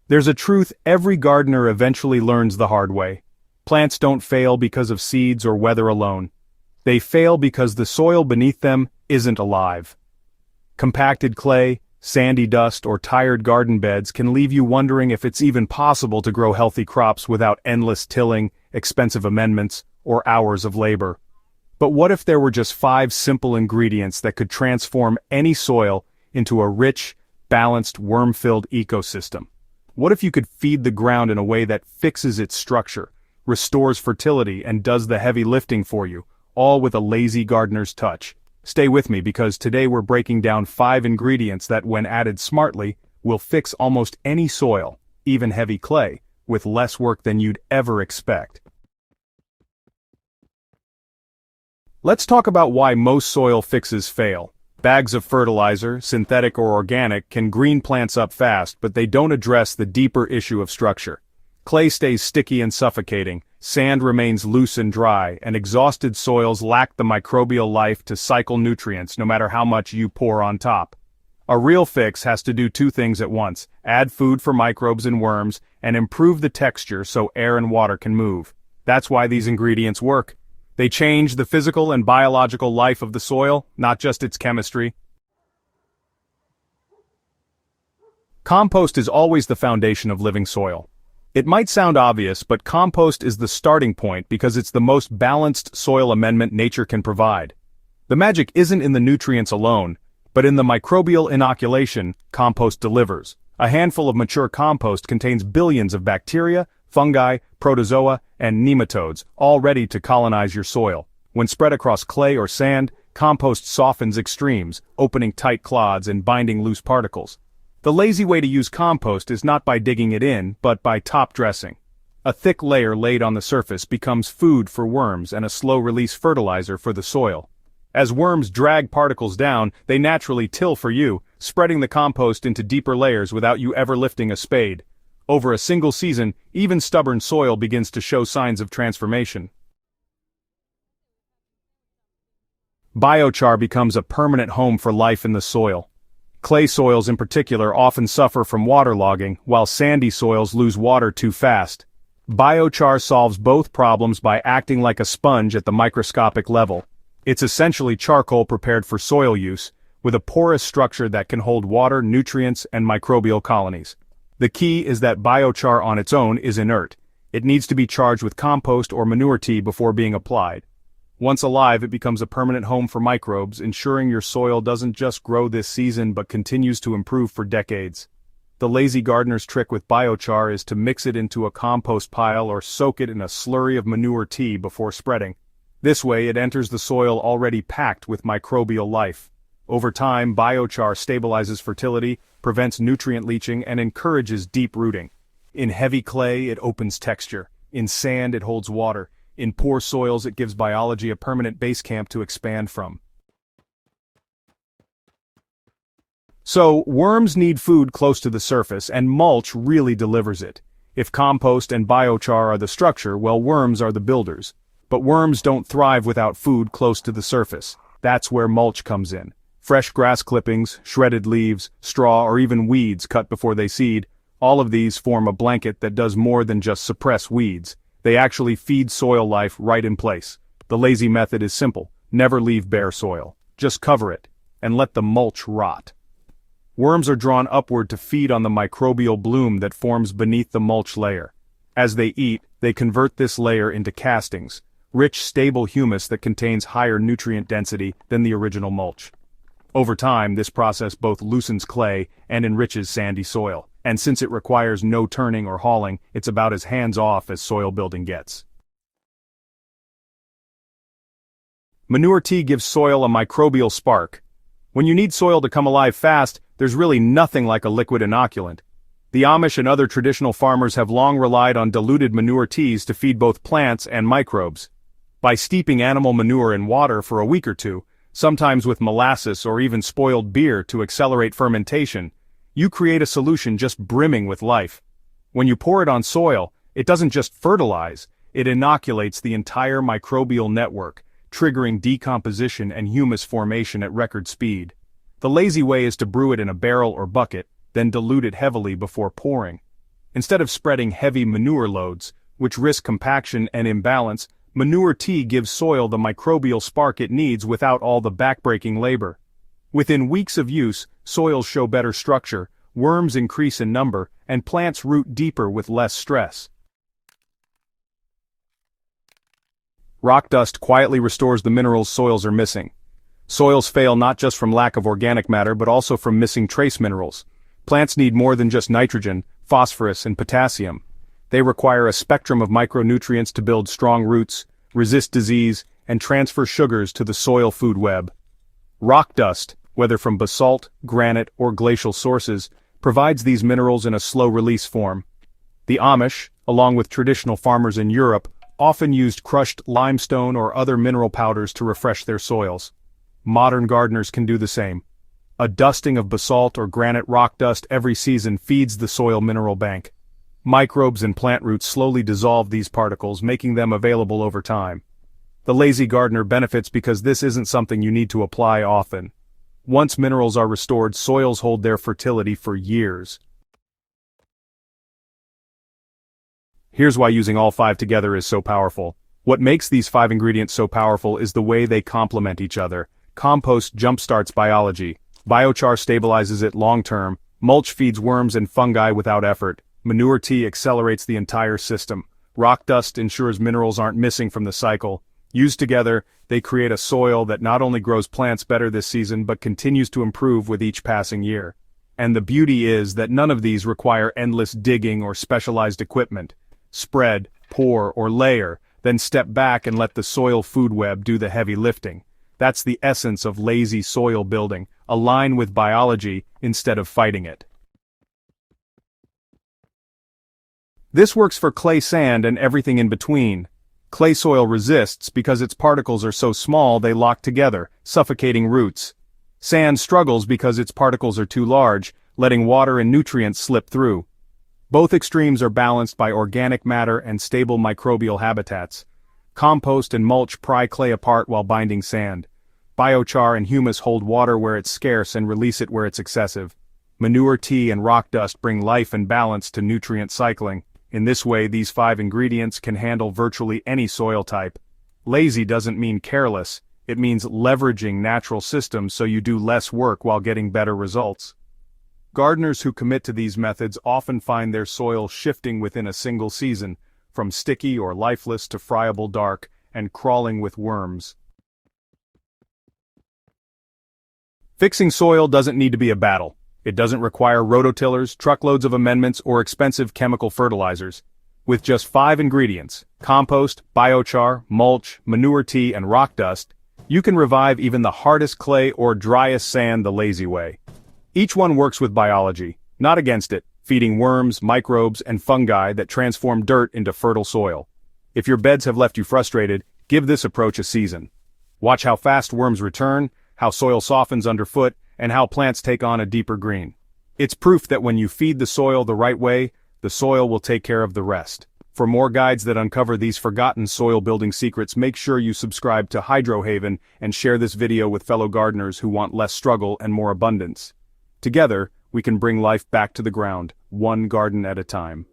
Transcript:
There's a truth every gardener eventually learns the hard way. Plants don't fail because of seeds or weather alone. They fail because the soil beneath them isn't alive. Compacted clay, sandy dust, or tired garden beds can leave you wondering if it's even possible to grow healthy crops without endless tilling, expensive amendments, or hours of labor. But what if there were just 5 simple ingredients that could transform any soil into a rich, balanced, worm-filled ecosystem? What if you could feed the ground in a way that fixes its structure, restores fertility, and does the heavy lifting for you, all with a lazy gardener's touch? Stay with me because today we're breaking down 5 ingredients that, when added smartly, will fix almost any soil, even heavy clay, with less work than you'd ever expect. Let's talk about why most soil fixes fail. Bags of fertilizer, synthetic or organic, can green plants up fast, but they don't address the deeper issue of structure. Clay stays sticky and suffocating, sand remains loose and dry, and exhausted soils lack the microbial life to cycle nutrients no matter how much you pour on top. A real fix has to do 2 things at once: add food for microbes and worms, and improve the texture so air and water can move. That's why these ingredients work. They change the physical and biological life of the soil, not just its chemistry. Compost is always the foundation of living soil. It might sound obvious, but compost is the starting point because it's the most balanced soil amendment nature can provide. The magic isn't in the nutrients alone, but in the microbial inoculation compost delivers. A handful of mature compost contains billions of bacteria, fungi, protozoa, and nematodes, all ready to colonize your soil. When spread across clay or sand, compost softens extremes, opening tight clods and binding loose particles. The lazy way to use compost is not by digging it in, but by top dressing. A thick layer laid on the surface becomes food for worms and a slow-release fertilizer for the soil. As worms drag particles down, they naturally till for you, spreading the compost into deeper layers without you ever lifting a spade. Over a single season, even stubborn soil begins to show signs of transformation. Biochar becomes a permanent home for life in the soil. Clay soils in particular often suffer from waterlogging, while sandy soils lose water too fast. Biochar solves both problems by acting like a sponge at the microscopic level. It's essentially charcoal prepared for soil use, with a porous structure that can hold water, nutrients, and microbial colonies. The key is that biochar on its own is inert. It needs to be charged with compost or manure tea before being applied. Once alive, it becomes a permanent home for microbes, ensuring your soil doesn't just grow this season but continues to improve for decades. The lazy gardener's trick with biochar is to mix it into a compost pile or soak it in a slurry of manure tea before spreading. This way it enters the soil already packed with microbial life. Over time, biochar stabilizes fertility, prevents nutrient leaching, and encourages deep rooting. In heavy clay, it opens texture. In sand, it holds water. In poor soils, it gives biology a permanent base camp to expand from. So, worms need food close to the surface, and mulch really delivers it. If compost and biochar are the structure, well, worms are the builders. But worms don't thrive without food close to the surface. That's where mulch comes in. Fresh grass clippings, shredded leaves, straw, or even weeds cut before they seed, all of these form a blanket that does more than just suppress weeds. They actually feed soil life right in place. The lazy method is simple: never leave bare soil. Just cover it, and let the mulch rot. Worms are drawn upward to feed on the microbial bloom that forms beneath the mulch layer. As they eat, they convert this layer into castings, rich, stable humus that contains higher nutrient density than the original mulch. Over time, this process both loosens clay and enriches sandy soil, and since it requires no turning or hauling, it's about as hands-off as soil building gets. Manure tea gives soil a microbial spark. When you need soil to come alive fast, there's really nothing like a liquid inoculant. The Amish and other traditional farmers have long relied on diluted manure teas to feed both plants and microbes. By steeping animal manure in water for a week or two, sometimes with molasses or even spoiled beer to accelerate fermentation, you create a solution just brimming with life. When you pour it on soil, it doesn't just fertilize, it inoculates the entire microbial network, triggering decomposition and humus formation at record speed. The lazy way is to brew it in a barrel or bucket, then dilute it heavily before pouring. Instead of spreading heavy manure loads, which risk compaction and imbalance, Manure tea gives soil the microbial spark it needs without all the backbreaking labor. Within weeks of use, soils show better structure, worms increase in number, and plants root deeper with less stress. Rock dust quietly restores the minerals soils are missing. Soils fail not just from lack of organic matter but also from missing trace minerals. Plants need more than just nitrogen, phosphorus, and potassium. They require a spectrum of micronutrients to build strong roots, resist disease, and transfer sugars to the soil food web. Rock dust, whether from basalt, granite, or glacial sources, provides these minerals in a slow-release form. The Amish, along with traditional farmers in Europe, often used crushed limestone or other mineral powders to refresh their soils. Modern gardeners can do the same. A dusting of basalt or granite rock dust every season feeds the soil mineral bank. Microbes and plant roots slowly dissolve these particles, making them available over time. The lazy gardener benefits because this isn't something you need to apply often. Once minerals are restored, soils hold their fertility for years. Here's why using all 5 together is so powerful. What makes these 5 ingredients so powerful is the way they complement each other. Compost jumpstarts biology. Biochar stabilizes it long-term. Mulch feeds worms and fungi without effort. Manure tea accelerates the entire system. Rock dust ensures minerals aren't missing from the cycle. Used together, they create a soil that not only grows plants better this season but continues to improve with each passing year. And the beauty is that none of these require endless digging or specialized equipment. Spread, pour, or layer, then step back and let the soil food web do the heavy lifting. That's the essence of lazy soil building. Align with biology instead of fighting it. This works for clay sand and everything in between. Clay soil resists because its particles are so small they lock together, suffocating roots. Sand struggles because its particles are too large, letting water and nutrients slip through. Both extremes are balanced by organic matter and stable microbial habitats. Compost and mulch pry clay apart while binding sand. Biochar and humus hold water where it's scarce and release it where it's excessive. Manure tea and rock dust bring life and balance to nutrient cycling. In this way, these 5 ingredients can handle virtually any soil type. Lazy doesn't mean careless, it means leveraging natural systems so you do less work while getting better results. Gardeners who commit to these methods often find their soil shifting within a single season, from sticky or lifeless to friable dark, and crawling with worms. Fixing soil doesn't need to be a battle. It doesn't require rototillers, truckloads of amendments, or expensive chemical fertilizers. With just 5 ingredients, compost, biochar, mulch, manure tea, and rock dust, you can revive even the hardest clay or driest sand the lazy way. Each one works with biology, not against it, feeding worms, microbes, and fungi that transform dirt into fertile soil. If your beds have left you frustrated, give this approach a season. Watch how fast worms return, how soil softens underfoot, and how plants take on a deeper green. It's proof that when you feed the soil the right way, the soil will take care of the rest. For more guides that uncover these forgotten soil building secrets, make sure you subscribe to Hydrohaven and share this video with fellow gardeners who want less struggle and more abundance. Together, we can bring life back to the ground, one garden at a time.